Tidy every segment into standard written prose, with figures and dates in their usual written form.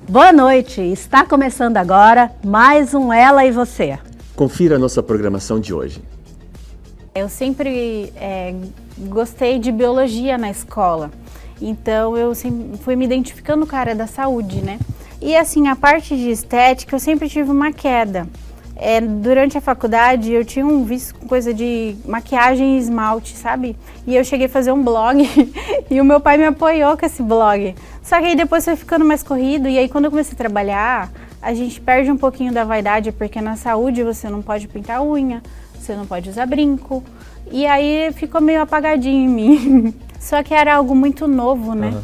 Boa noite, está começando agora mais um Ela e Você. Confira a nossa programação de hoje. Eu sempre gostei de biologia na escola, então eu sempre fui me identificando com a área da saúde, né? E assim, a parte de estética eu sempre tive uma queda. Durante a faculdade eu tinha um vício com coisa de maquiagem e esmalte, sabe? E eu cheguei a fazer um blog e o meu pai me apoiou com esse blog. Só que aí depois foi ficando mais corrido e aí quando eu comecei a trabalhar, a gente perde um pouquinho da vaidade, porque na saúde você não pode pintar unha, você não pode usar brinco. E aí ficou meio apagadinho em mim. Só que era algo muito novo, né? Uhum.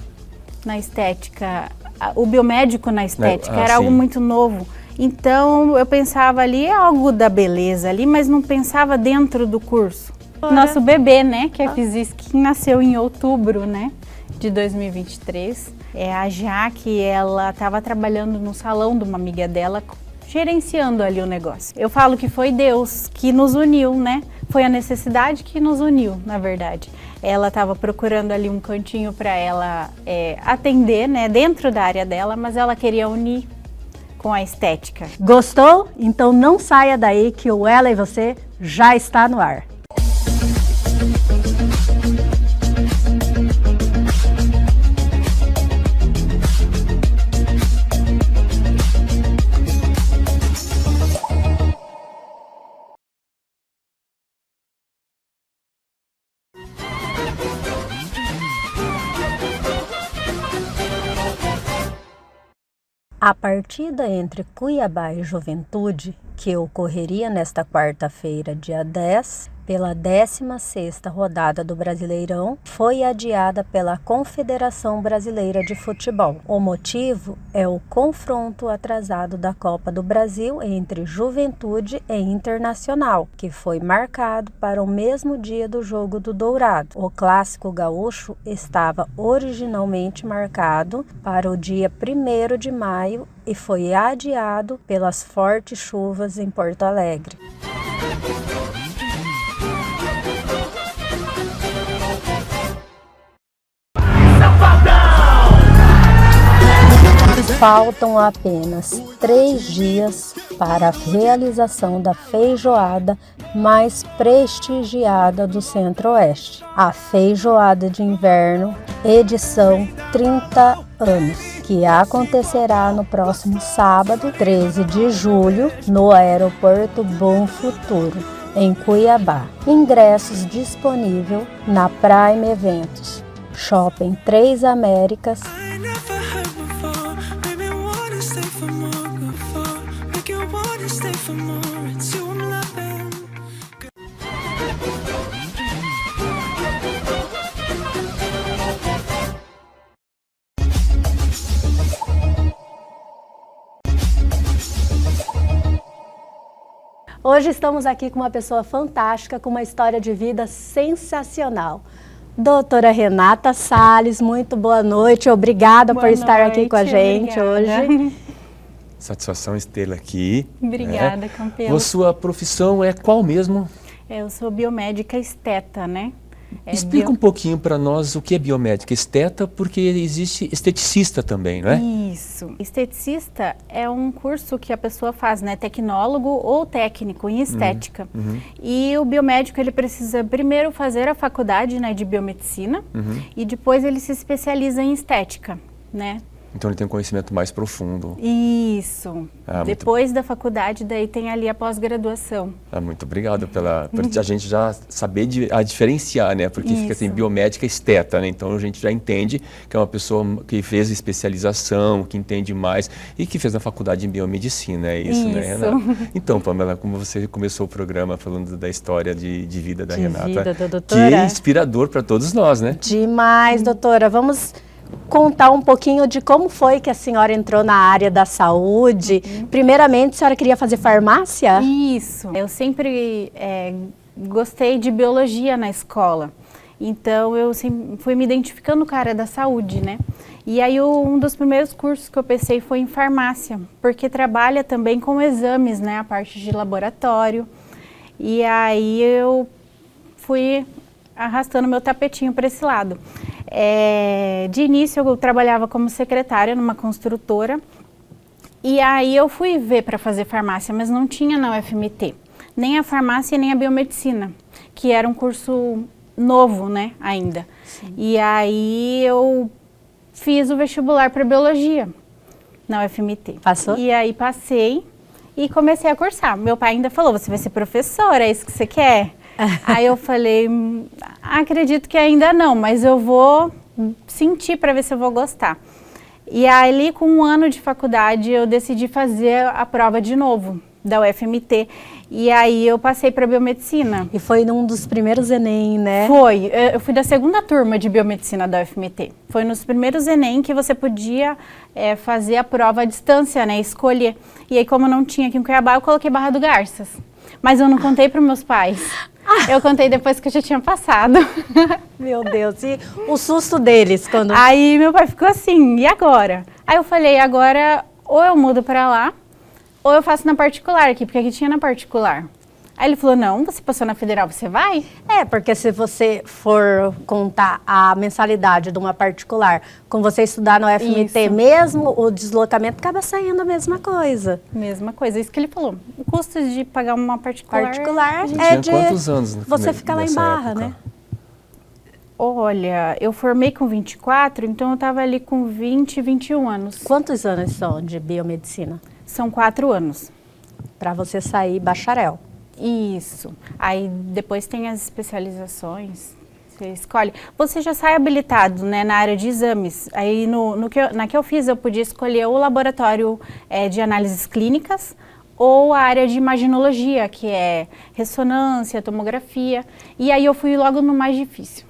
Na estética. O biomédico na estética era algo muito novo. Então eu pensava ali algo da beleza ali, mas não pensava dentro do curso. Nosso bebê, né, que é a Fisis, que nasceu em outubro, né, de 2023. A Jaque, ela estava trabalhando no salão de uma amiga dela, gerenciando ali o negócio. Eu falo que foi Deus que nos uniu, né? Foi a necessidade que nos uniu, na verdade. Ela estava procurando ali um cantinho para ela atender, né, dentro da área dela, mas ela queria unir com a estética. Gostou? Então não saia daí que o Ela e Você já está no ar. A partida entre Cuiabá e Juventude, que ocorreria nesta quarta-feira, dia 10, pela 16ª rodada do Brasileirão, foi adiada pela Confederação Brasileira de Futebol. O motivo é o confronto atrasado da Copa do Brasil entre Juventude e Internacional, que foi marcado para o mesmo dia do jogo do Dourado. O clássico gaúcho estava originalmente marcado para o dia 1º de maio e foi adiado pelas fortes chuvas em Porto Alegre. Faltam apenas 3 dias para a realização da feijoada mais prestigiada do Centro-Oeste, a Feijoada de Inverno, edição 30 anos, que acontecerá no próximo sábado, 13 de julho, no Aeroporto Bom Futuro, em Cuiabá. Ingressos disponíveis na Prime Eventos, Shopping Três Américas. Hoje estamos aqui com uma pessoa fantástica, com uma história de vida sensacional. Doutora Renata Salles, muito boa noite, obrigada por estar aqui com a gente hoje. Satisfação tê-la aqui. Obrigada, campeão. A sua profissão é qual mesmo? Eu sou biomédica esteta, né? Explica um pouquinho para nós o que é biomédica esteta, porque existe esteticista também, não é? Isso. Esteticista é um curso que a pessoa faz, né? Tecnólogo ou técnico em estética. E o biomédico, ele precisa primeiro fazer a faculdade, né, de biomedicina e depois ele se especializa em estética, né? Então ele tem um conhecimento mais profundo. Isso. Depois da faculdade, daí tem ali a pós-graduação. Muito obrigado por a gente já saber diferenciar, né? Porque fica assim, biomédica esteta, né? Então a gente já entende que é uma pessoa que fez especialização, que entende mais e que fez a faculdade em biomedicina, é isso, né, Renata? Então, Pamela, como você começou o programa falando da história de vida da Renata, vida da doutora, que é inspirador para todos nós, né? Demais, doutora. Vamos contar um pouquinho de como foi que a senhora entrou na área da saúde. Primeiramente, a senhora queria fazer farmácia? Isso. Eu sempre gostei de biologia na escola. Então, eu sempre fui me identificando com a área da saúde, né? E aí, um dos primeiros cursos que eu pensei foi em farmácia, porque trabalha também com exames, né? A parte de laboratório. E aí, eu fui arrastando meu tapetinho para esse lado. De início, eu trabalhava como secretária numa construtora E aí eu fui ver para fazer farmácia, mas não tinha na UFMT. Nem a farmácia, nem a biomedicina, que era um curso novo, né, ainda. Sim. E aí eu fiz o vestibular para biologia na UFMT. Passou? E aí passei e comecei a cursar. Meu pai ainda falou, você vai ser professora, é isso que você quer? Aí eu falei, acredito que ainda não, mas eu vou sentir para ver se eu vou gostar. E aí, com 1 ano de faculdade, eu decidi fazer a prova de novo, da UFMT. E aí eu passei para biomedicina. E foi num dos primeiros Enem, né? Foi. Eu fui da 2ª turma de biomedicina da UFMT. Foi nos primeiros Enem que você podia fazer a prova à distância, né? Escolher. E aí, como não tinha aqui em Cuiabá, eu coloquei Barra do Garças. Mas eu não contei para meus pais. Eu contei depois que eu já tinha passado. Meu Deus, e o susto deles quando... Aí meu pai ficou assim, e agora? Aí eu falei, agora ou eu mudo para lá, ou eu faço na particular aqui, porque aqui tinha na particular. Aí ele falou, não, você passou na federal, você vai? Porque se você for contar a mensalidade de uma particular, com você estudar no UFMT Isso. mesmo, o deslocamento acaba saindo a mesma coisa. Mesma coisa, isso que ele falou. O custo de pagar uma particular é de quantos anos você ficar lá em Barra, época? né? Olha, eu formei com 24, então eu estava ali com 20, 21 anos. Quantos anos são de biomedicina? São 4 anos. Para você sair bacharel. Isso. Aí depois tem as especializações, você escolhe. Você já sai habilitado, né, na área de exames. Aí na que eu fiz, eu podia escolher o laboratório de análises clínicas ou a área de imaginologia, que é ressonância, tomografia. E aí eu fui logo no mais difícil.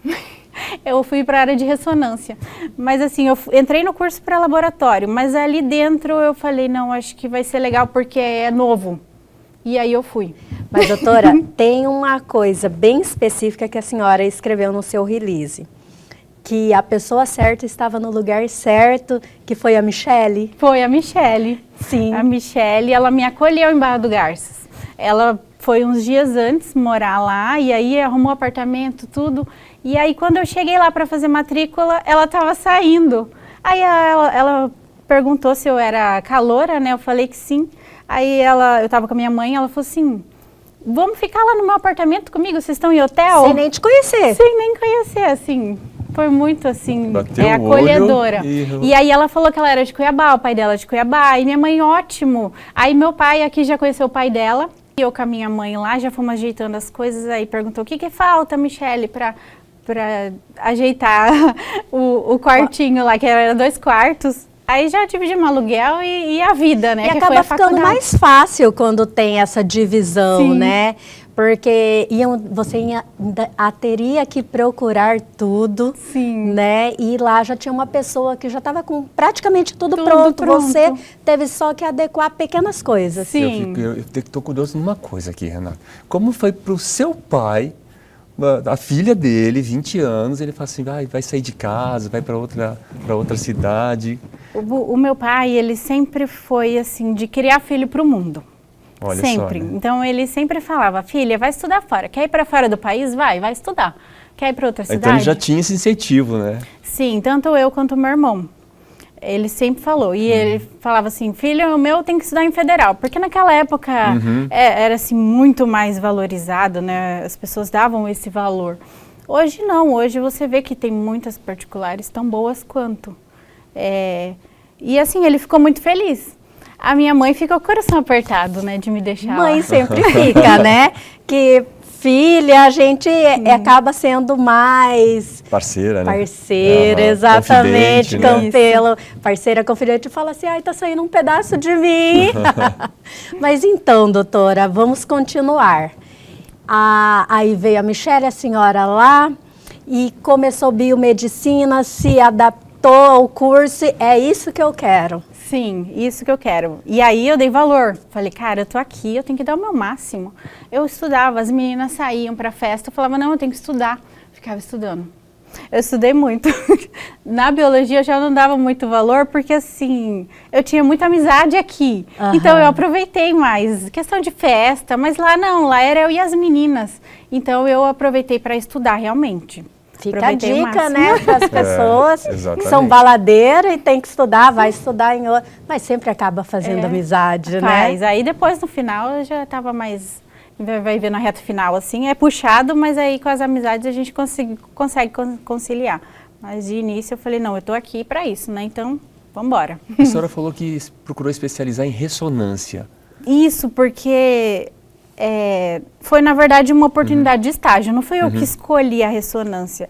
Eu fui para a área de ressonância. Mas assim, eu entrei no curso para laboratório, mas ali dentro eu falei, não, acho que vai ser legal porque é novo. E aí eu fui. Mas, doutora, tem uma coisa bem específica que a senhora escreveu no seu release. Que a pessoa certa estava no lugar certo, que foi a Michele. Foi a Michele. Sim. A Michele, ela me acolheu em Barra do Garças. Ela foi uns dias antes morar lá e aí arrumou apartamento, tudo. E aí quando eu cheguei lá para fazer matrícula, ela estava saindo. Aí ela perguntou se eu era caloura, né? Eu falei que sim. Aí eu estava com a minha mãe, ela falou assim, vamos ficar lá no meu apartamento comigo, vocês estão em hotel? Sem nem te conhecer. Sem nem conhecer, assim, foi muito assim, Bateu o acolhedora. olho E aí ela falou que ela era de Cuiabá, o pai dela é de Cuiabá, e minha mãe, ótimo. Aí meu pai aqui já conheceu o pai dela, e eu com a minha mãe lá, já fomos ajeitando as coisas, aí perguntou, o que falta, Michele, para ajeitar o quartinho lá, que era 2 quartos. Aí já dividimos aluguel e a vida, né? E que acaba foi ficando mais fácil quando tem essa divisão, Sim. né? Porque você teria que procurar tudo, Sim. né? E lá já tinha uma pessoa que já estava com praticamente tudo pronto. Você teve só que adequar pequenas coisas. Sim. Eu estou curioso numa coisa aqui, Renata. Como foi para o seu pai, a filha dele, 20 anos, ele fala assim, vai sair de casa, vai para outra cidade. O meu pai, ele sempre foi assim, de criar filho para o mundo. Olha sempre. Só, né? Então ele sempre falava, filha, vai estudar fora. Quer ir para fora do país? Vai estudar. Quer ir para outra cidade? Então ele já tinha esse incentivo, né? Sim, tanto eu quanto o meu irmão. Ele sempre falou. E ele falava assim, filho, o meu tem que estudar em federal. Porque naquela época era assim, muito mais valorizado, né? As pessoas davam esse valor. Hoje não, hoje você vê que tem muitas particulares tão boas quanto. E assim, ele ficou muito feliz. A minha mãe fica com o coração apertado, né, de me deixar Mãe lá. sempre fica, né? Que filha, a gente acaba sendo mais... Parceira, né? Parceira, exatamente. Confidente, né? Parceira, confidente, fala assim, ai, tá saindo um pedaço de mim. Mas então, doutora, vamos continuar. Aí veio a Michele, a senhora lá, e começou biomedicina, se adaptou ao curso, é isso que eu quero. Sim, isso que eu quero. E aí eu dei valor. Falei, cara, eu tô aqui, eu tenho que dar o meu máximo. Eu estudava, as meninas saíam pra festa, eu falava, não, eu tenho que estudar. Ficava estudando. Eu estudei muito. Na biologia eu já não dava muito valor, porque assim, eu tinha muita amizade aqui. Então eu aproveitei mais. Questão de festa, mas lá não, lá era eu e as meninas. Então eu aproveitei para estudar realmente. Fica a dica, né, para as pessoas que são baladeiras e tem que estudar, vai estudar em outro, mas sempre acaba fazendo amizade, né? Aí depois no final eu já estava mais, vai ver na reta final assim, é puxado, mas aí com as amizades a gente consegue conciliar. Mas de início eu falei, não, eu tô aqui para isso, né, então vamos embora. A senhora falou que procurou especializar em ressonância. Isso, porque foi, na verdade, uma oportunidade de estágio. Não fui eu que escolhi a ressonância.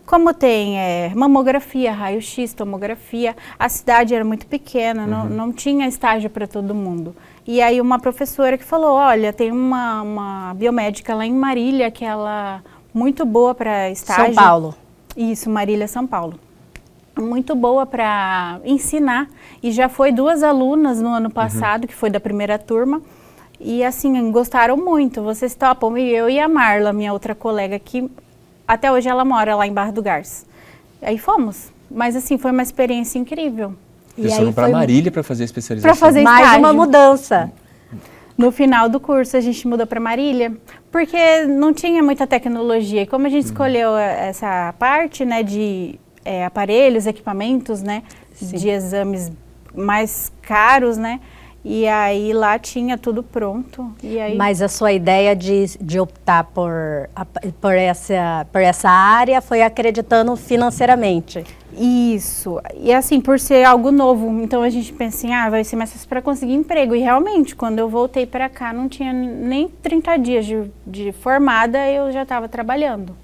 Como tem mamografia, raio-x, tomografia, a cidade era muito pequena, não tinha estágio para todo mundo. E aí uma professora que falou, olha, tem uma biomédica lá em Marília, que ela muito boa para estágio. São Paulo. Isso, Marília, São Paulo. Muito boa para ensinar. E já foi 2 alunas no ano passado, que foi da primeira turma. E assim, gostaram muito. Vocês topam? E eu e a Marla, minha outra colega, que até hoje ela mora lá em Barra do Garças. Aí fomos. Mas assim, foi uma experiência incrível. Vocês foram para Marília para fazer a especialização? Para fazer mais estágio. uma mudança. No final do curso a gente mudou para Marília, porque não tinha muita tecnologia. E como a gente escolheu essa parte, né, de aparelhos, equipamentos, né, de exames mais caros, né, e aí lá tinha tudo pronto. E aí... Mas a sua ideia de optar por essa área foi acreditando financeiramente? Isso, e assim, por ser algo novo, então a gente pensa assim, vai ser mais fácil para conseguir emprego. E realmente, quando eu voltei para cá, não tinha nem 30 dias de formada, eu já estava trabalhando.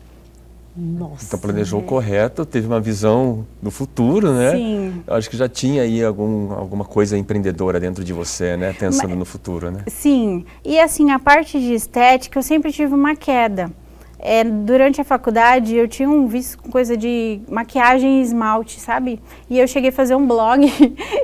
Nossa. Então planejou correto, teve uma visão do futuro, né? Sim. Eu acho que já tinha aí alguma coisa empreendedora dentro de você, né? Pensando no futuro, né? Sim, e assim, a parte de estética, eu sempre tive uma queda. Durante a faculdade, eu tinha um vício com coisa de maquiagem e esmalte, sabe? E eu cheguei a fazer um blog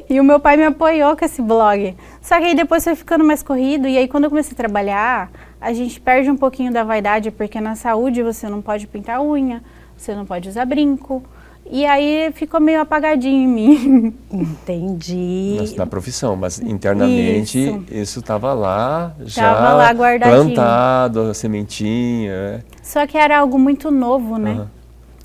e o meu pai me apoiou com esse blog. Só que aí depois foi ficando mais corrido e aí quando eu comecei a trabalhar, a gente perde um pouquinho da vaidade, porque na saúde você não pode pintar unha, você não pode usar brinco. E aí ficou meio apagadinho em mim. Entendi. Na profissão, mas internamente isso estava lá, já tava lá guardadinho, plantado, a sementinha. Só que era algo muito novo, né?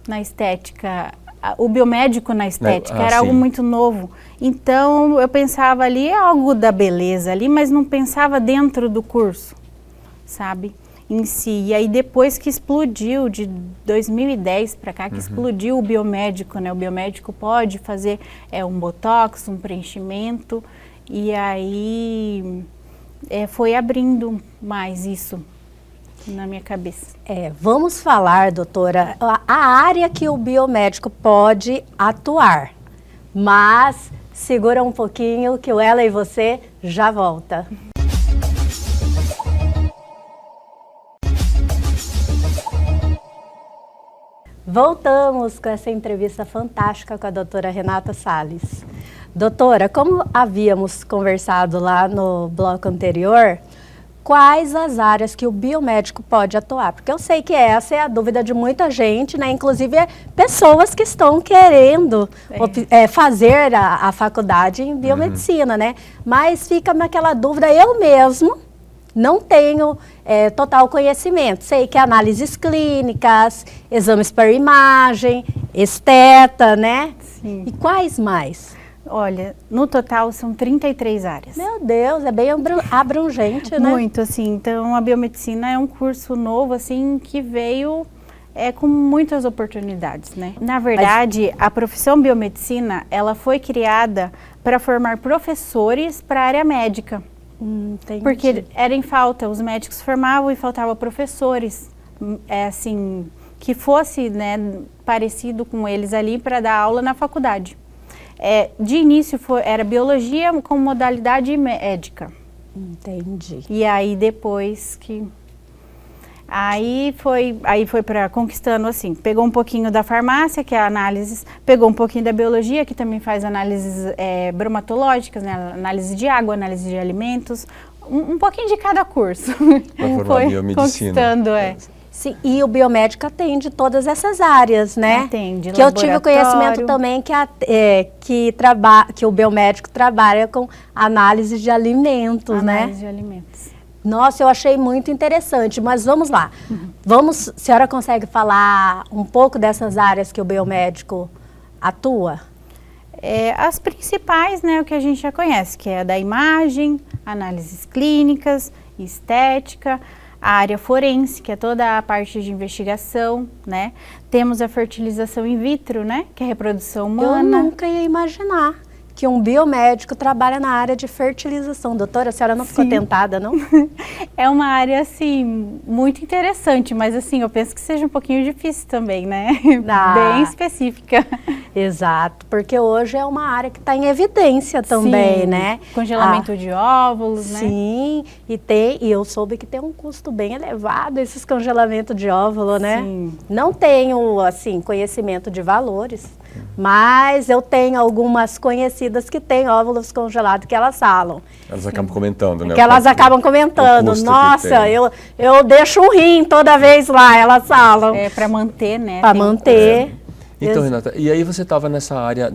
Na estética. O biomédico na estética era algo muito novo. Então eu pensava ali, algo da beleza ali, mas não pensava dentro do curso, sabe? Em si. E aí depois que explodiu, de 2010 para cá, que explodiu o biomédico, né? O biomédico pode fazer um botox, um preenchimento, e aí foi abrindo mais isso na minha cabeça. Vamos falar, doutora, a área que o biomédico pode atuar, mas segura um pouquinho que o Ela e Você já volta. Voltamos com essa entrevista fantástica com a doutora Renata Salles. Doutora, como havíamos conversado lá no bloco anterior, quais as áreas que o biomédico pode atuar? Porque eu sei que essa é a dúvida de muita gente, né? Inclusive pessoas que estão querendo fazer a faculdade em biomedicina, né? Mas fica naquela dúvida, eu mesmo não tenho total conhecimento. Sei que análises clínicas, exames por imagem, esteta, né? Sim. E quais mais? Olha, no total são 33 áreas. Meu Deus, é bem abrangente, né? Muito, assim. Então, a biomedicina é um curso novo, assim, que veio com muitas oportunidades, né? Na verdade, a profissão biomedicina, ela foi criada para formar professores para a área médica. Entendi. Porque era em falta, os médicos formavam e faltava professores, assim, que fosse, né, parecido com eles ali para dar aula na faculdade. De início era biologia com modalidade médica. Entendi. E aí depois que... Aí foi para conquistando assim, pegou um pouquinho da farmácia, que é a análise, pegou um pouquinho da biologia, que também faz análises bromatológicas, né, análise de água, análise de alimentos, um pouquinho de cada curso. Foi conquistando, Sim, e o biomédico atende todas essas áreas, né? Atende, que eu tive conhecimento também que o biomédico trabalha com análise de alimentos, né? Análise de alimentos. Nossa, eu achei muito interessante, mas vamos lá. A senhora consegue falar um pouco dessas áreas que o biomédico atua? As principais, né, o que a gente já conhece, que é a da imagem, análises clínicas, estética, a área forense, que é toda a parte de investigação, né? Temos a fertilização in vitro, né, que é a reprodução humana. Eu nunca ia imaginar que um biomédico trabalha na área de fertilização. Doutora, a senhora não ficou tentada, não? É uma área, assim, muito interessante, mas, assim, eu penso que seja um pouquinho difícil também, né? Bem específica. Exato, porque hoje é uma área que está em evidência também, né? Congelamento de óvulos, né? Sim, e eu soube que tem um custo bem elevado esses congelamentos de óvulo, né? Sim. Não tenho, assim, conhecimento de valores, mas eu tenho algumas conhecidas que têm óvulos congelados que elas falam. Elas acabam comentando, né? Que elas acabam comentando. Nossa, eu deixo um rim toda vez lá, elas falam. Para manter, né? Para manter. Então, Renata, e aí você estava nessa área,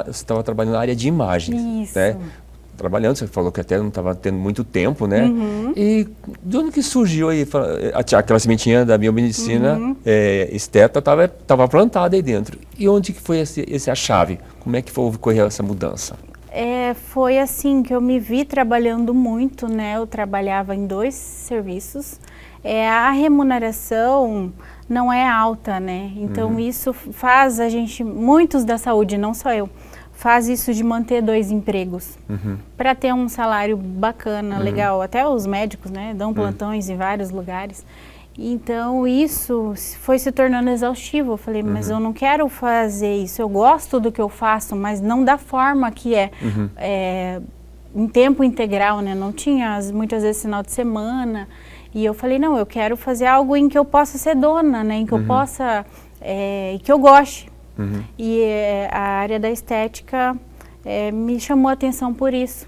você estava trabalhando na área de imagens, Isso. né? Trabalhando, você falou que até não estava tendo muito tempo, né? E de onde que surgiu aí aquela sementinha da biomedicina esteta estava plantada aí dentro? E onde que foi a chave? Como é que ocorreu essa mudança? Foi assim que eu me vi trabalhando muito, né? Eu trabalhava em 2 serviços. A remuneração não é alta, né? Então isso faz a gente, muitos da saúde, não só eu, faz isso de manter 2 empregos para ter um salário bacana, legal. Até os médicos, né, dão plantões em vários lugares. Então isso foi se tornando exaustivo. Eu falei, mas eu não quero fazer isso. Eu gosto do que eu faço, mas não da forma que em tempo integral, né? Não tinha muitas vezes final de semana. E eu falei, não, eu quero fazer algo em que eu possa ser dona, né? Em que eu possa, que eu goste. E a área da estética me chamou a atenção por isso,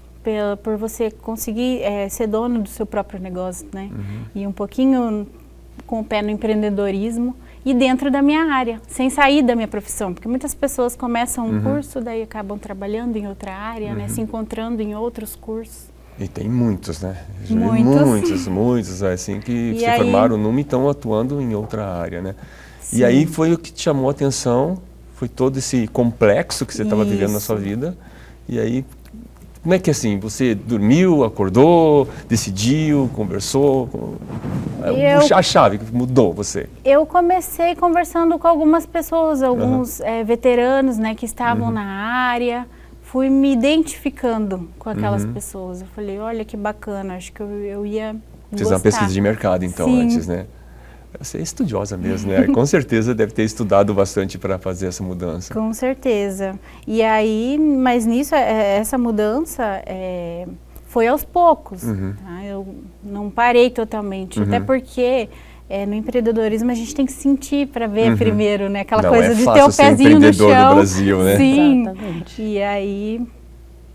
por você conseguir ser dono do seu próprio negócio, né? E um pouquinho com o pé no empreendedorismo e dentro da minha área, sem sair da minha profissão, porque muitas pessoas começam um curso, daí acabam trabalhando em outra área, né? Se encontrando em outros cursos. E tem muitos, né? Muitos, assim, que se formaram numa e estão atuando em outra área, né? Sim. E aí foi o que te chamou a atenção, foi todo esse complexo que você estava vivendo na sua vida. E aí, como é que assim, você dormiu, acordou, decidiu, conversou? A chave que mudou você? Eu comecei conversando com algumas pessoas, alguns veteranos, né, que estavam na área. Fui me identificando com aquelas pessoas. Eu falei, olha que bacana, acho que eu ia gostar. Fiz uma pesquisa de mercado, então, antes, né? Você é estudiosa mesmo, né? Com certeza deve ter estudado bastante para fazer essa mudança. Com certeza. E aí, mas nisso, essa mudança foi aos poucos. Tá? Eu não parei totalmente, até porque... no empreendedorismo a gente tem que sentir para ver primeiro, né? Aquela coisa de ter o pezinho no chão. No Brasil, né? Sim. Exatamente. E aí,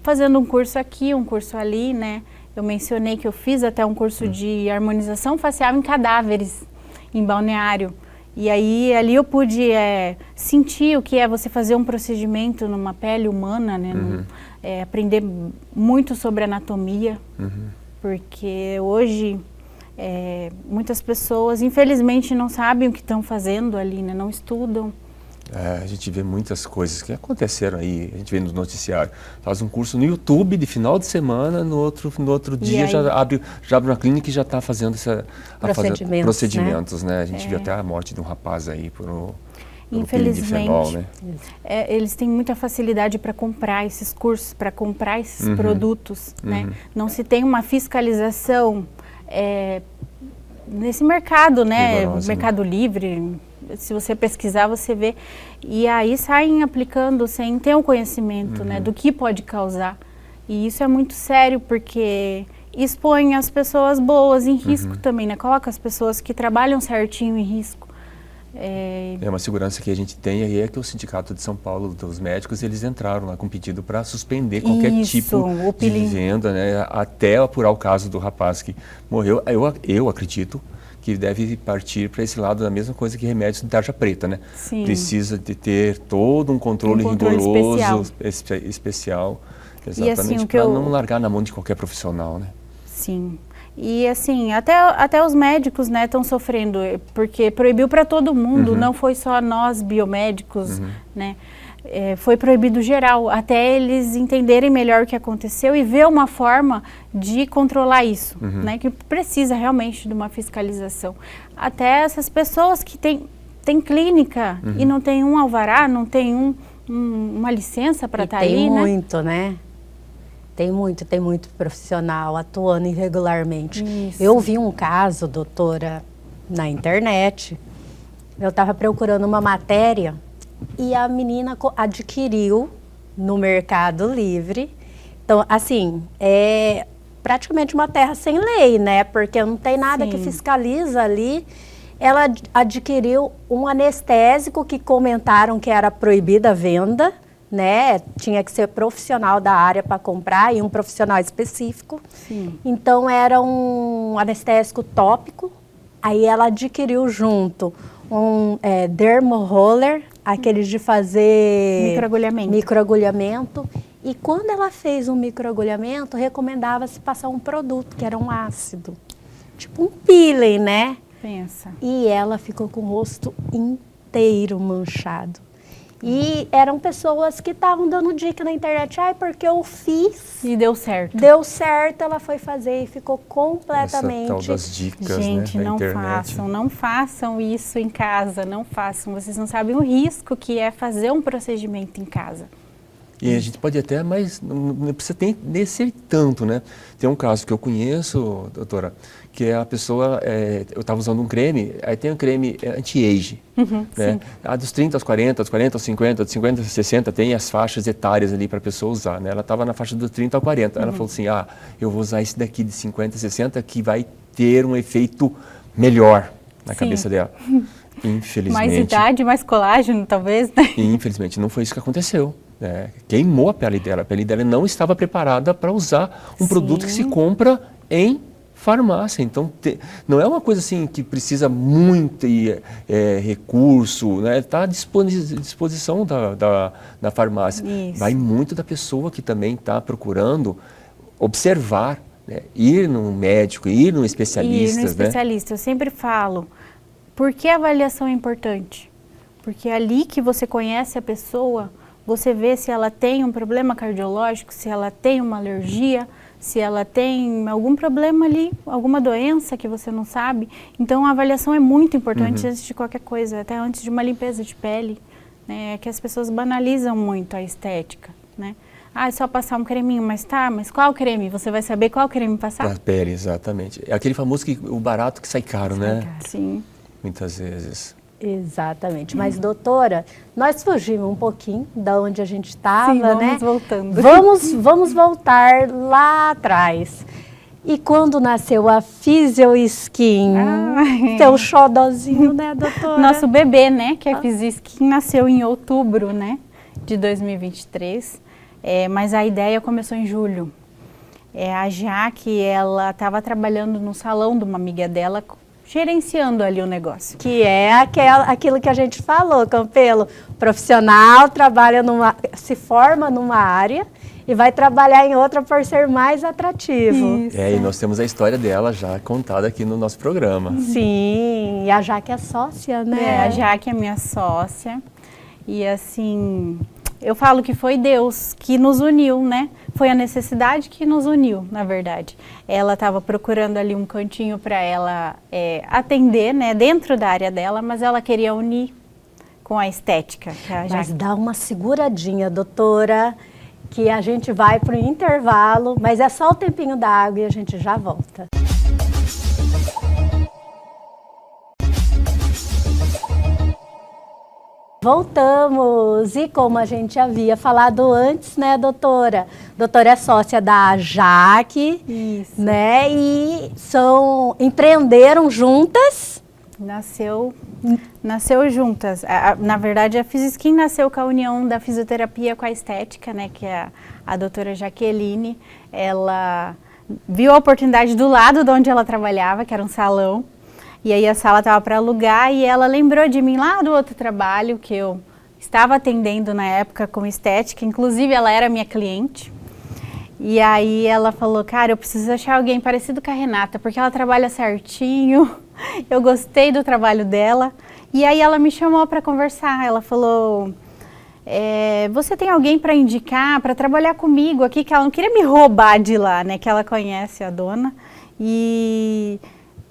fazendo um curso aqui, um curso ali, né? Eu mencionei que eu fiz até um curso de harmonização facial em cadáveres, em balneário. E aí, ali eu pude sentir o que é você fazer um procedimento numa pele humana, né? Aprender muito sobre anatomia, porque hoje... muitas pessoas, infelizmente, não sabem o que estão fazendo ali, né? Não estudam. A gente vê muitas coisas que aconteceram aí, a gente vê no noticiário. Faz um curso no YouTube de final de semana, no outro dia já abre uma clínica e já está fazendo procedimentos, né? A gente viu até a morte de um rapaz aí por infelizmente, né? Eles têm muita facilidade para comprar esses cursos, para comprar esses produtos, né? Não se tem uma fiscalização nesse mercado, né? Rigorosa, mercado livre, se você pesquisar, você vê. E aí saem aplicando sem ter o conhecimento, né? Do que pode causar. E isso é muito sério, porque expõe as pessoas boas em risco também, né? Coloca as pessoas que trabalham certinho em risco. Uma segurança que a gente tem aí é que o Sindicato de São Paulo dos médicos, eles entraram lá com pedido para suspender qualquer tipo de venda, né, até apurar o caso do rapaz que morreu. Eu acredito que deve partir para esse lado da mesma coisa que remédios de tarja preta, né? Sim. Precisa de ter todo um controle rigoroso, especial, exatamente, para não largar na mão de qualquer profissional, né? Sim. E assim, até os médicos, né, estão sofrendo, porque proibiu para todo mundo, não foi só nós biomédicos, né? Foi proibido geral, até eles entenderem melhor o que aconteceu e ver uma forma de controlar isso, né? Que precisa realmente de uma fiscalização. Até essas pessoas que têm clínica e não tem um alvará, não tem uma licença para estar ali, né? Tem muito, né? Tem muito profissional atuando irregularmente. Isso. Eu vi um caso, doutora, na internet. Eu estava procurando uma matéria e a menina adquiriu no Mercado Livre. Então, assim, é praticamente uma terra sem lei, né? Porque não tem nada que fiscaliza ali. Ela adquiriu um anestésico que comentaram que era proibida a venda, né? Tinha que ser profissional da área para comprar e um profissional específico. Sim. Então era um anestésico tópico. Aí ela adquiriu junto um dermo-roller, aqueles de fazer microagulhamento. E quando ela fez um microagulhamento, recomendava-se passar um produto, que era um ácido. Tipo um peeling, né? Pensa. E ela ficou com o rosto inteiro manchado. E eram pessoas que estavam dando dica na internet. Ai, porque eu fiz. E deu certo. Deu certo, ela foi fazer e ficou completamente... Essa tal das dicas, gente, né, da não internet. não façam isso em casa, não façam. Vocês não sabem o risco que é fazer um procedimento em casa. E a gente pode até, mas não precisa ser tanto, né? Tem um caso que eu conheço, doutora, que é a pessoa, eu estava usando um creme, aí tem um creme anti-age, né? Dos 30 aos 40, dos 40 aos 50, dos 50 aos 60, tem as faixas etárias ali para a pessoa usar, né? Ela estava na faixa dos 30 ao 40, ela falou assim, eu vou usar esse daqui de 50 a 60 que vai ter um efeito melhor na cabeça dela. Infelizmente. Mais idade, mais colágeno, talvez, né? Infelizmente, não foi isso que aconteceu. Queimou a pele dela não estava preparada para usar um produto que se compra em farmácia. Então, não é uma coisa assim que precisa muito recurso, né? Está à disposição da farmácia. Isso. Vai muito da pessoa que também está procurando observar, né? Ir num médico, ir num especialista. Eu sempre falo, por que a avaliação é importante? Porque é ali que você conhece a pessoa, você vê se ela tem um problema cardiológico, se ela tem uma alergia, se ela tem algum problema ali, alguma doença que você não sabe. Então, a avaliação é muito importante antes de qualquer coisa, até antes de uma limpeza de pele, né? É que as pessoas banalizam muito a estética, né? Ah, é só passar um creminho, mas qual creme? Você vai saber qual creme passar? A pele, exatamente. É aquele famoso o barato que sai caro, né? Sim. Muitas vezes. Exatamente. Mas, doutora, nós fugimos um pouquinho da onde a gente estava, né? Vamos voltando. Vamos voltar lá atrás. E quando nasceu a Physio Skin, seu xodozinho, né, doutora? Nosso bebê, né, que a Physio Skin nasceu em outubro, né, de 2023. Mas a ideia começou em julho. A Jaque, ela estava trabalhando no salão de uma amiga dela, gerenciando ali o negócio. Que é aquilo que a gente falou, Campelo. Profissional se forma numa área e vai trabalhar em outra por ser mais atrativo. Isso. E nós temos a história dela já contada aqui no nosso programa. Sim, e a Jaque é sócia, né? A Jaque é minha sócia. E assim, eu falo que foi Deus que nos uniu, né? Foi a necessidade que nos uniu, na verdade. Ela estava procurando ali um cantinho para ela atender, né, dentro da área dela, mas ela queria unir com a estética. Mas dá uma seguradinha, doutora, que a gente vai para o intervalo, mas é só o tempinho da água e a gente já volta. Voltamos, e como a gente havia falado antes, né, doutora? Doutora é sócia da Jaque, Isso. né, e empreenderam juntas? Nasceu juntas. Na verdade, a Physio Skin nasceu com a união da fisioterapia com a estética, né, que é a doutora Jaqueline. Ela viu a oportunidade do lado de onde ela trabalhava, que era um salão. E aí a sala estava para alugar e ela lembrou de mim lá do outro trabalho que eu estava atendendo na época com estética. Inclusive, ela era minha cliente. E aí ela falou, cara, eu preciso achar alguém parecido com a Renata, porque ela trabalha certinho, eu gostei do trabalho dela. E aí ela me chamou para conversar, ela falou, você tem alguém para indicar, para trabalhar comigo aqui, que ela não queria me roubar de lá, né, que ela conhece a dona, e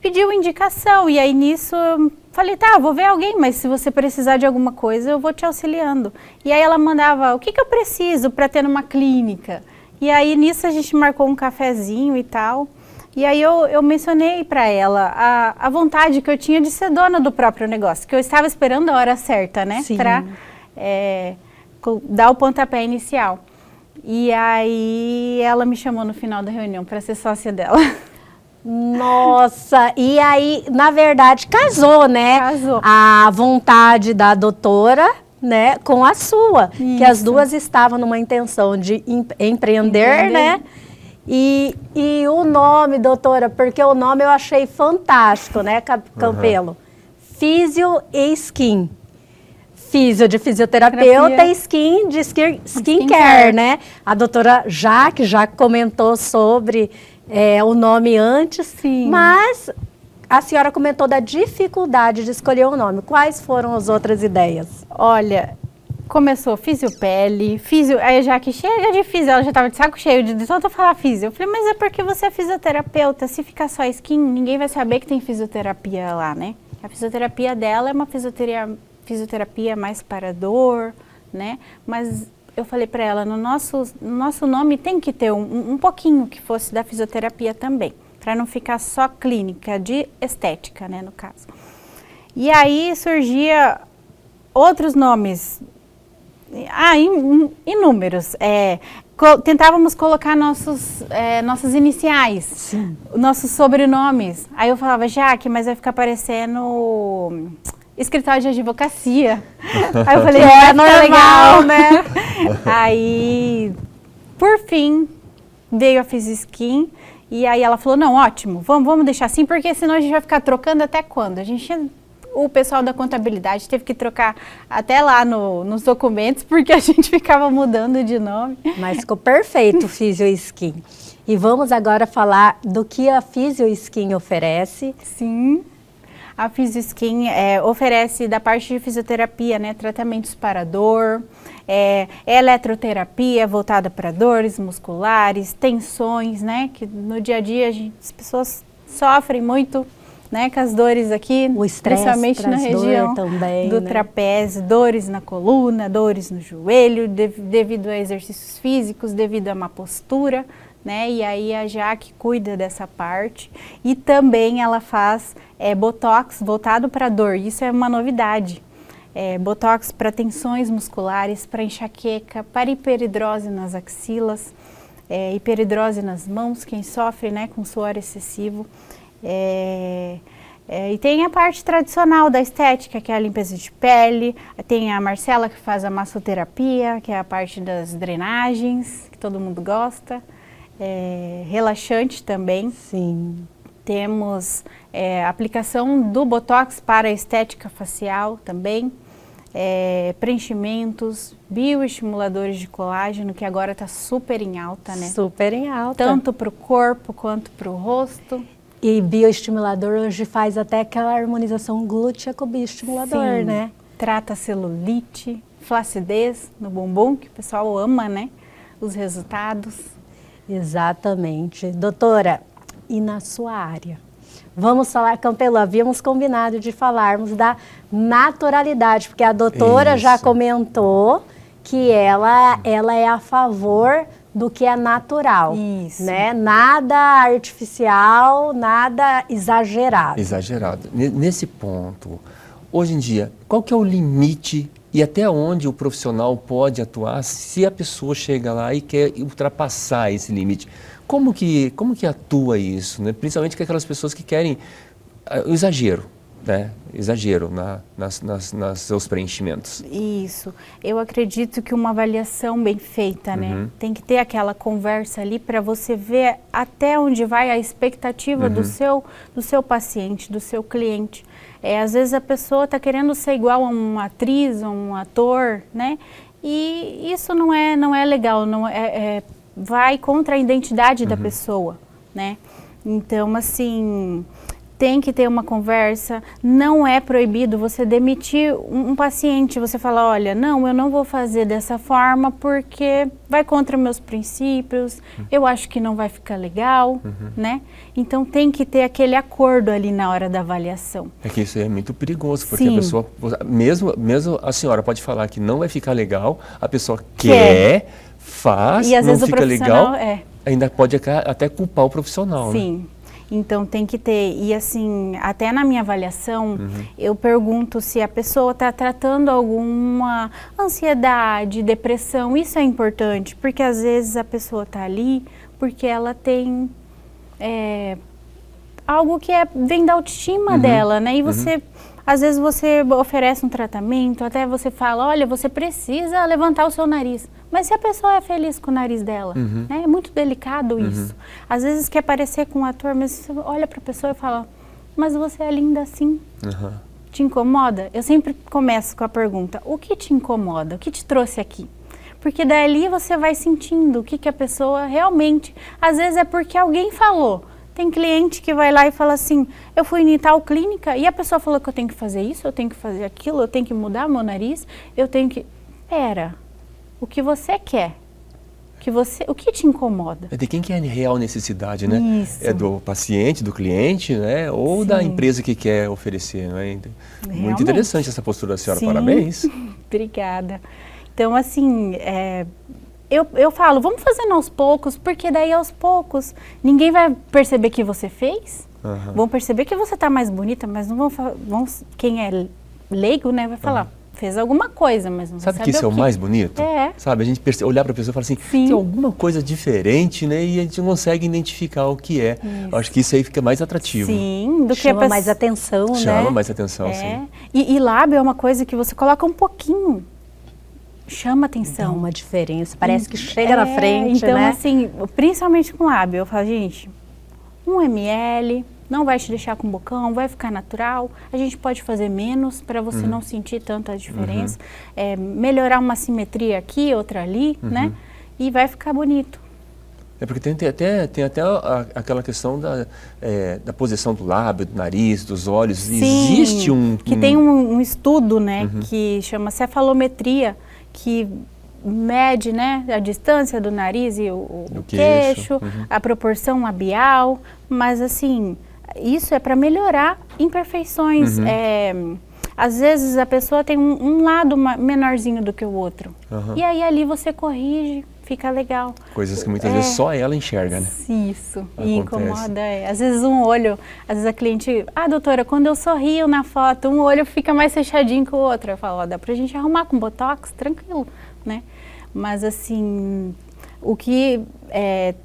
pediu indicação, e aí nisso eu falei, tá, vou ver alguém, mas se você precisar de alguma coisa, eu vou te auxiliando. E aí ela mandava, o que eu preciso para ter numa clínica? E aí nisso a gente marcou um cafezinho e tal. E aí eu mencionei para ela a vontade que eu tinha de ser dona do próprio negócio, que eu estava esperando a hora certa, né, para dar o pontapé inicial. E aí ela me chamou no final da reunião para ser sócia dela. Nossa, e aí, na verdade, casou, né? Casou. A vontade da doutora, né, com a sua, que as duas estavam numa intenção de empreender, né? E o nome, doutora, porque o nome eu achei fantástico, né, Campelo? Físio e Skin. Físio de fisioterapeuta e skin de skincare, né? A doutora Jaque já comentou sobre o nome antes, sim, mas a senhora comentou da dificuldade de escolher o nome. Quais foram as outras ideias? Olha, começou fisiopele, aí a Jaque chega de físio, ela já estava de saco cheio de tanto falar físio. Eu falei, mas é porque você é fisioterapeuta, se ficar só skin, ninguém vai saber que tem fisioterapia lá, né? A fisioterapia dela é uma fisioterapia mais para dor, né? Mas eu falei para ela, no nosso nome tem que ter um pouquinho que fosse da fisioterapia também, para não ficar só clínica, de estética, né, no caso. E aí surgia outros nomes, inúmeros. Tentávamos colocar nossas iniciais, sim, nossos sobrenomes. Aí eu falava, Jaque, mas vai ficar parecendo escritório de advocacia. Aí eu falei, normal, né? Aí, por fim, veio a Fisioskin. E aí ela falou, não, ótimo, vamos deixar assim, porque senão a gente vai ficar trocando até quando? O pessoal da contabilidade teve que trocar até lá nos documentos, porque a gente ficava mudando de nome. Mas ficou perfeito o Fisioskin. E vamos agora falar do que a Fisioskin oferece. Sim. A Fisioskin oferece da parte de fisioterapia, né, tratamentos para dor, eletroterapia voltada para dores musculares, tensões, né, que no dia a dia as pessoas sofrem muito, né, com as dores aqui, o estresse, principalmente na região também, do né? trapézio, dores na coluna, dores no joelho, devido a exercícios físicos, devido a má postura, né? E aí a Jaque cuida dessa parte e também ela faz botox voltado para dor. Isso é uma novidade. Botox para tensões musculares, para enxaqueca, para hiperidrose nas axilas, hiperidrose nas mãos, quem sofre, né, com suor excessivo. E tem a parte tradicional da estética, que é a limpeza de pele. Tem a Marcela, que faz a massoterapia, que é a parte das drenagens, que todo mundo gosta. Relaxante também. Sim. Temos aplicação do Botox para a estética facial também. Preenchimentos, bioestimuladores de colágeno, que agora está super em alta, né? Super em alta. Tanto para o corpo quanto para o rosto. E bioestimulador hoje faz até aquela harmonização glútea com o bioestimulador, sim, né? Trata celulite, flacidez no bumbum, que o pessoal ama, né? Os resultados. Exatamente. Doutora, e na sua área? Vamos falar, Campelo, havíamos combinado de falarmos da naturalidade, porque a doutora já comentou que ela é a favor do que é natural. Isso. Né? Nada artificial, nada exagerado. Exagerado. Nesse ponto, hoje em dia, qual que é o limite e até onde o profissional pode atuar se a pessoa chega lá e quer ultrapassar esse limite? Como que atua isso, né? Principalmente com aquelas pessoas que querem o exagero, né? Exagero nas seus preenchimentos. Isso. Eu acredito que uma avaliação bem feita, né? Tem que ter aquela conversa ali para você ver até onde vai a expectativa do seu paciente, do seu cliente. Às vezes a pessoa está querendo ser igual a uma atriz, a um ator, né? E isso não é legal, vai contra a identidade da pessoa, né? Então, assim, tem que ter uma conversa, não é proibido você demitir um paciente, você fala, olha, não, eu não vou fazer dessa forma porque vai contra meus princípios, eu acho que não vai ficar legal, né? Então tem que ter aquele acordo ali na hora da avaliação. É que isso é muito perigoso, porque Sim. a pessoa, mesmo a senhora pode falar que não vai ficar legal, a pessoa quer, faz, e às não vezes fica o profissional legal, ainda pode até culpar o profissional, Sim. né? Então tem que ter, e assim, até na minha avaliação, eu pergunto se a pessoa está tratando alguma ansiedade, depressão, isso é importante, porque às vezes a pessoa está ali porque ela tem algo que vem da autoestima dela, né? E você, às vezes você oferece um tratamento, até você fala, olha, você precisa levantar o seu nariz. Mas se a pessoa é feliz com o nariz dela, né? É muito delicado isso. Às vezes quer parecer com um ator, mas você olha para a pessoa e fala, mas você é linda assim. Te incomoda? Eu sempre começo com a pergunta, o que te incomoda? O que te trouxe aqui? Porque dali você vai sentindo o que a pessoa realmente... Às vezes é porque alguém falou. Tem cliente que vai lá e fala assim, eu fui em tal clínica e a pessoa falou que eu tenho que fazer isso, eu tenho que fazer aquilo, eu tenho que mudar meu nariz, eu tenho que... Pera, o que você quer? O que te incomoda? É de quem que é a real necessidade, né? Isso. É do paciente, do cliente, né? Ou da empresa que quer oferecer, não é? Muito interessante essa postura da senhora, Sim. Parabéns. Obrigada. Então, assim, eu falo, vamos fazendo aos poucos, porque daí aos poucos ninguém vai perceber que você fez, vão perceber que você está mais bonita, mas não vão quem é leigo, né, vai falar, fez alguma coisa, mas não sabe vai que saber isso é o mais bonito? É. Sabe, a gente olhar para a pessoa e falar assim, tem alguma coisa diferente, né? E a gente não consegue identificar o que é. Eu acho que isso aí fica mais atrativo. Sim, do que chama mais atenção, né? Chama mais atenção, sim. E lábio é uma coisa que você coloca um pouquinho, chama atenção. Dá uma diferença, parece que chega na frente, então, né? assim, principalmente com lábio, eu falo, gente, 1 ml, não vai te deixar com bocão, vai ficar natural, a gente pode fazer menos para você não sentir tanta diferença, melhorar uma simetria aqui, outra ali, né? E vai ficar bonito. É porque tem até aquela questão da posição do lábio, do nariz, dos olhos. Sim, existe que tem um estudo, né, que chama cefalometria, que mede, né, a distância do nariz e o queixo, a proporção labial, mas assim, isso é para melhorar imperfeições. Às vezes a pessoa tem um lado menorzinho do que o outro, e aí ali você corrige, fica legal. Coisas que muitas vezes só ela enxerga, né? Isso, e incomoda. Às vezes um olho, às vezes a cliente, doutora, quando eu sorrio na foto, um olho fica mais fechadinho que o outro. Eu falo, dá pra gente arrumar com botox, tranquilo, né? Mas assim, o que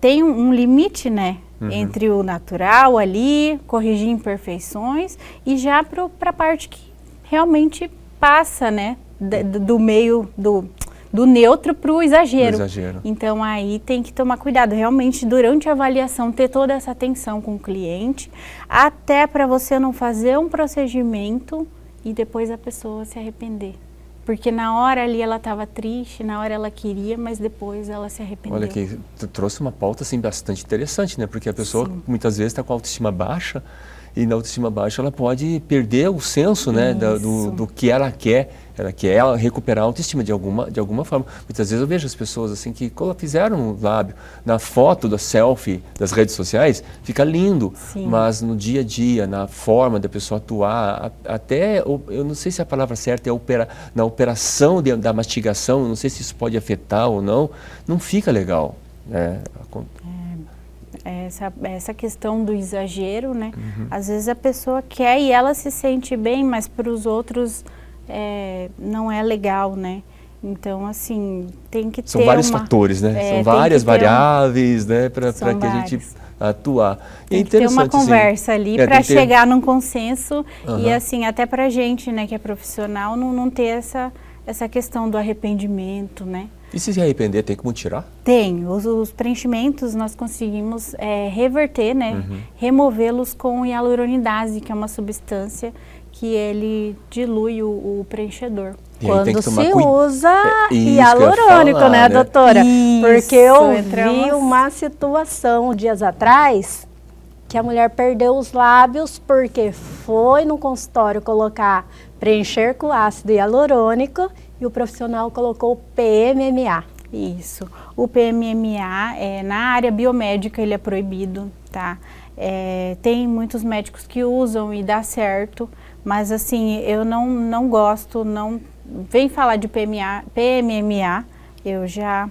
tem um limite, né? Entre o natural ali, corrigir imperfeições, e já para a parte que realmente passa, né? Do meio do neutro para o exagero. Então aí tem que tomar cuidado, realmente durante a avaliação ter toda essa atenção com o cliente, até para você não fazer um procedimento e depois a pessoa se arrepender. Porque na hora ali ela estava triste, na hora ela queria, mas depois ela se arrependeu. Olha que tu trouxe uma pauta assim, bastante interessante, né? Porque a pessoa muitas vezes está com a autoestima baixa, e na autoestima baixa ela pode perder o senso, né, do que ela quer. Ela quer recuperar a autoestima de alguma forma. Muitas vezes eu vejo as pessoas assim que fizeram o lábio, na foto da selfie das redes sociais, fica lindo, mas no dia a dia, na forma da pessoa atuar, até, eu não sei se a palavra certa é na operação da mastigação, não sei se isso pode afetar ou não fica legal, né? Essa questão do exagero, né? Às vezes a pessoa quer e ela se sente bem, mas para os outros não é legal, né? Então, assim, tem que ter São vários fatores, né? São várias variáveis, né? Para que a gente atuar. Tem que ter uma conversa ali para chegar num consenso e, assim, até para a gente, né, que é profissional, não ter essa questão do arrependimento, né? E se arrepender, tem como tirar? Tem. Os preenchimentos nós conseguimos reverter, né? Removê-los com hialuronidase, que é uma substância que ele dilui o preenchedor. Quando se usa hialurônico, né, doutora? Isso, porque eu vi uma situação dias atrás que a mulher perdeu os lábios porque foi no consultório preencher com ácido hialurônico e o profissional colocou o PMMA. Isso. O PMMA, na área biomédica, ele é proibido, tá? Tem muitos médicos que usam e dá certo, mas assim, eu não gosto, não... Vem falar de PMMA, eu já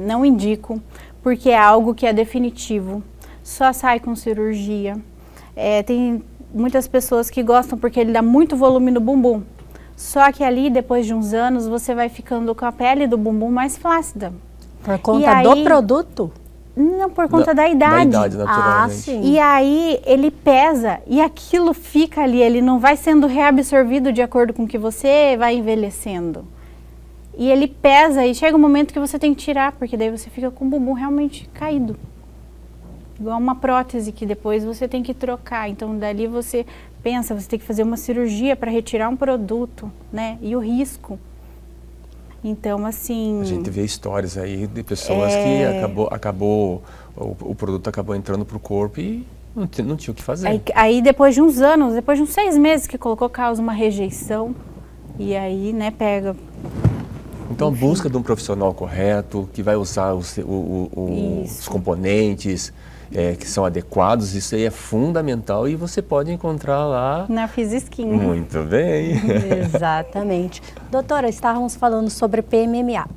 não indico, porque é algo que é definitivo, só sai com cirurgia. Tem muitas pessoas que gostam porque ele dá muito volume no bumbum, só que ali, depois de uns anos, você vai ficando com a pele do bumbum mais flácida. Por conta do produto? Não, por conta da idade. Da idade, naturalmente. Sim. E aí ele pesa e aquilo fica ali, ele não vai sendo reabsorvido de acordo com que você vai envelhecendo. E ele pesa e chega um momento que você tem que tirar, porque daí você fica com o bumbum realmente caído. Igual uma prótese que depois você tem que trocar. Então dali você pensa, você tem que fazer uma cirurgia para retirar um produto, né? E o risco. Então, assim... A gente vê histórias aí de pessoas que o produto acabou entrando pro corpo e não tinha o que fazer. Aí depois de uns anos, depois de uns 6 meses que colocou, causa uma rejeição e aí, né, pega... Então, a busca de um profissional correto, que vai usar os componentes que são adequados, isso aí é fundamental e você pode encontrar lá... Na Fiziskin. Muito bem. Exatamente. Doutora, estávamos falando sobre PMMA.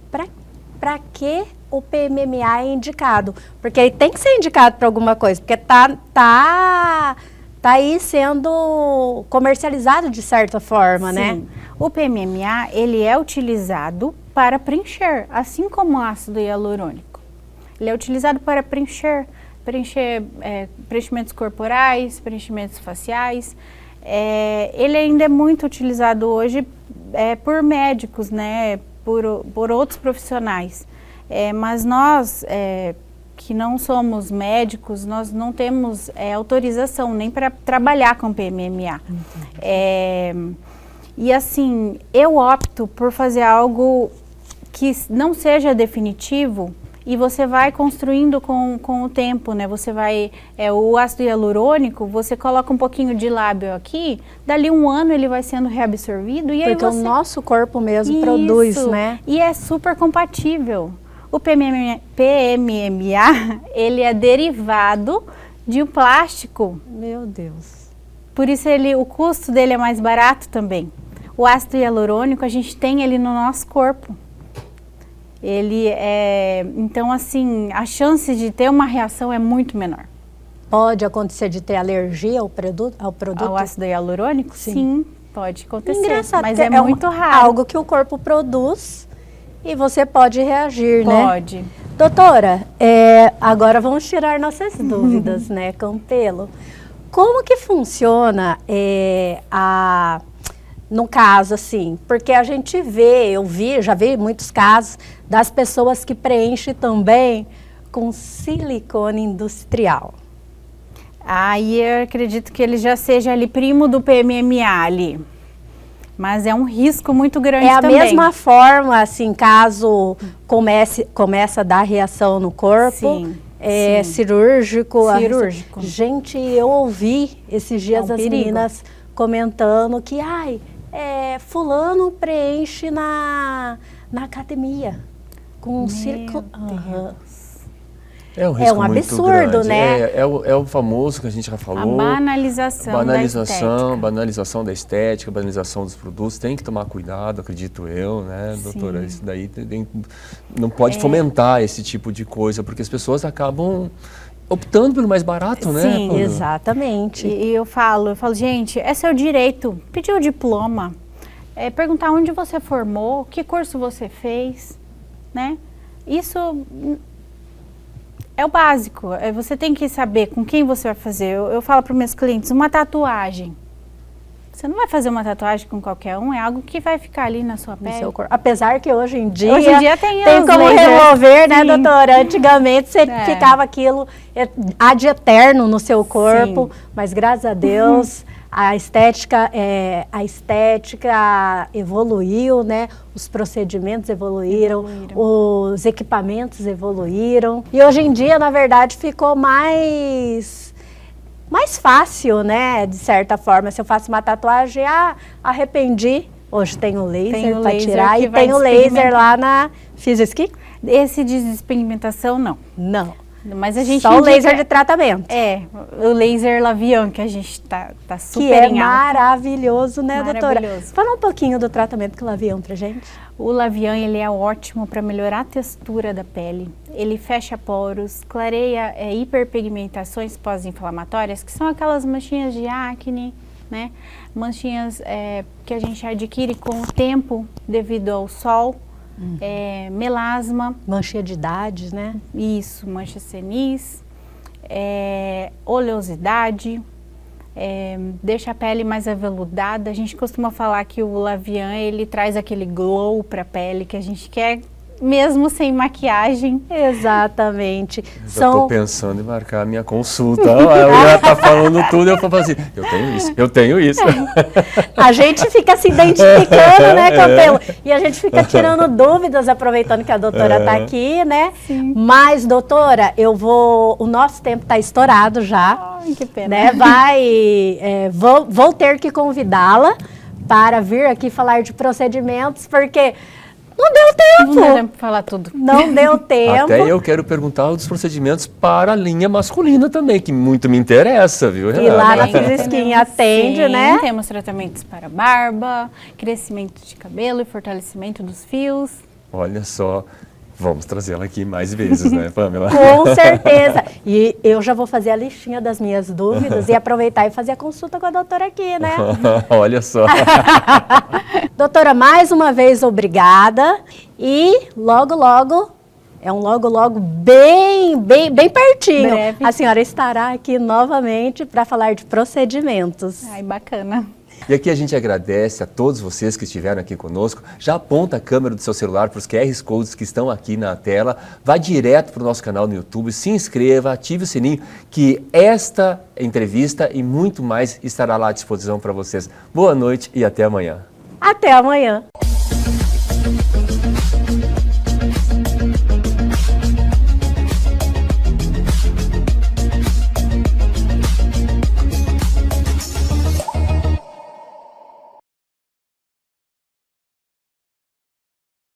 Para que o PMMA é indicado? Porque ele tem que ser indicado para alguma coisa, porque tá aí sendo comercializado de certa forma, Sim. né? O PMMA, ele é utilizado para preencher, assim como o ácido hialurônico. Ele é utilizado para preencher preenchimentos corporais, preenchimentos faciais. Ele ainda é muito utilizado hoje por médicos, né, por outros profissionais. Mas nós, que não somos médicos, nós não temos autorização nem para trabalhar com PMMA. E assim, eu opto por fazer algo que não seja definitivo, e você vai construindo com o tempo, né? Você vai, o ácido hialurônico, você coloca um pouquinho de lábio aqui, dali um ano ele vai sendo reabsorvido e aí porque o nosso corpo mesmo produz, né? E é super compatível. O PMMA, ele é derivado de um plástico. Meu Deus. Por isso o custo dele é mais barato também. O ácido hialurônico, a gente tem ele no nosso corpo. Então assim, a chance de ter uma reação é muito menor. Pode acontecer de ter alergia ao produto? Ao ácido hialurônico? Sim, pode acontecer, engraçado, mas é muito raro. Algo que o corpo produz e você pode reagir, né? Pode. Doutora, agora vamos tirar nossas dúvidas, né, Campelo? Como que funciona no caso, assim, porque a gente já vi muitos casos das pessoas que preenchem também com silicone industrial. Aí eu acredito que ele já seja ali primo do PMMA ali, mas é um risco muito grande também. É a mesma forma, assim, caso começa a dar reação no corpo, sim, sim. Cirúrgico. Cirúrgico. Gente, eu ouvi esses dias as meninas comentando que, fulano preenche na academia com silicone. É um risco muito absurdo, grande, né? É o famoso que a gente já falou. A banalização da estética. Banalização da estética, banalização dos produtos. Tem que tomar cuidado, acredito eu, né, doutora? Sim. Isso daí não pode fomentar esse tipo de coisa, porque as pessoas acabam optando pelo mais barato, né? Sim, exatamente. E eu falo, gente, é seu direito. Pedir o diploma, perguntar onde você formou, que curso você fez, né? Isso é o básico. Você tem que saber com quem você vai fazer. Eu falo para os meus clientes, uma tatuagem. Você não vai fazer uma tatuagem com qualquer um, é algo que vai ficar ali na sua pele. Seu corpo. Apesar que hoje em dia tem como remover, né, sim, doutora? Antigamente você ficava aquilo ad eterno no seu corpo, mas graças a Deus A estética evoluiu, né? Os procedimentos evoluíram, os equipamentos evoluíram. E hoje em dia, na verdade, ficou mais fácil, né? De certa forma, se eu faço uma tatuagem, arrependi. Hoje tem o laser para tirar e tem o laser lá na Physiski. Esse de despigmentação, não. Não. Mas a gente só o laser de tratamento. O laser Lavian, que a gente tá super que é em alta. Maravilhoso, né, doutora? Maravilhoso. Fala um pouquinho do tratamento com o Lavian pra gente. O Lavian, ele é ótimo para melhorar a textura da pele. Ele fecha poros, clareia hiperpigmentações pós-inflamatórias, que são aquelas manchinhas de acne, né? Manchinhas que a gente adquire com o tempo devido ao sol. Melasma. Mancha de idades, né? Isso, mancha senis, oleosidade, deixa a pele mais aveludada. A gente costuma falar que o Lavian, ele traz aquele glow para a pele que a gente quer, mesmo sem maquiagem. Exatamente. Já estou pensando em marcar a minha consulta. Ela já está falando tudo e eu falo assim, eu tenho isso. A gente fica se identificando, né, Campelo? E a gente fica tirando dúvidas, aproveitando que a doutora está aqui, né? Sim. Mas, doutora, o nosso tempo está estourado já. Ai, que pena. Né? Vou ter que convidá-la para vir aqui falar de procedimentos, porque não deu tempo. Não deu tempo para falar tudo. Não deu tempo. Até eu quero perguntar dos procedimentos para a linha masculina também, que muito me interessa, viu, Renata? E lá na Physiski atende, né? Temos tratamentos para barba, crescimento de cabelo e fortalecimento dos fios. Olha só, vamos trazê-la aqui mais vezes, né, Pamela? Com certeza. E eu já vou fazer a listinha das minhas dúvidas e aproveitar e fazer a consulta com a doutora aqui, né? Olha só. Doutora, mais uma vez, obrigada. E logo, logo, bem pertinho, breve, a senhora estará aqui novamente para falar de procedimentos. Ai, bacana. E aqui a gente agradece a todos vocês que estiveram aqui conosco. Já aponta a câmera do seu celular para os QR Codes que estão aqui na tela. Vá direto para o nosso canal no YouTube, se inscreva, ative o sininho, que esta entrevista e muito mais estará lá à disposição para vocês. Boa noite e até amanhã. Até amanhã.